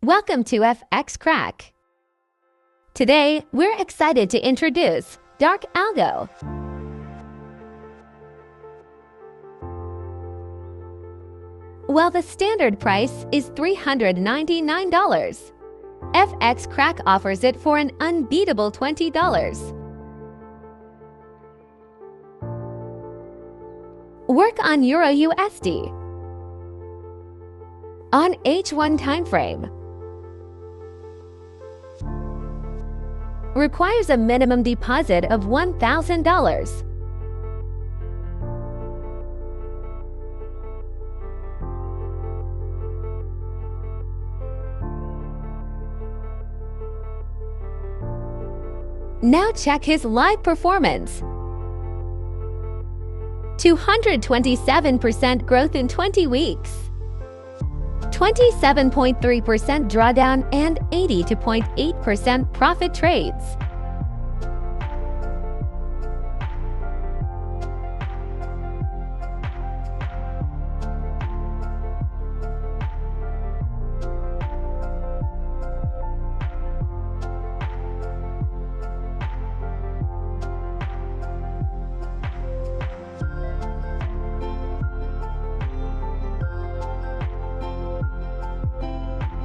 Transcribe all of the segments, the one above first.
Welcome to FX Crack. Today, we're excited to introduce Dark Algo. While the standard price is $399, FX Crack offers it for an unbeatable $20. Work on Euro USD. On H1 timeframe. Requires a minimum deposit of $1,000. Now check his live performance. 227% growth in 20 weeks. 27.3% drawdown and 82.8% profit trades.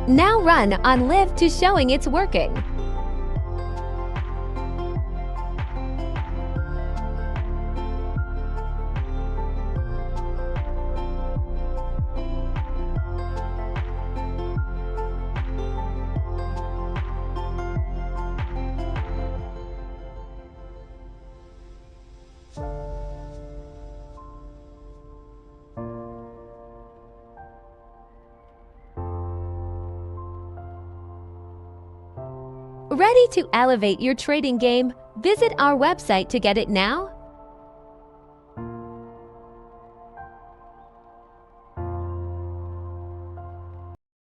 Now run on Live to showing it's working. Ready to elevate your trading game? Visit our website to get it now.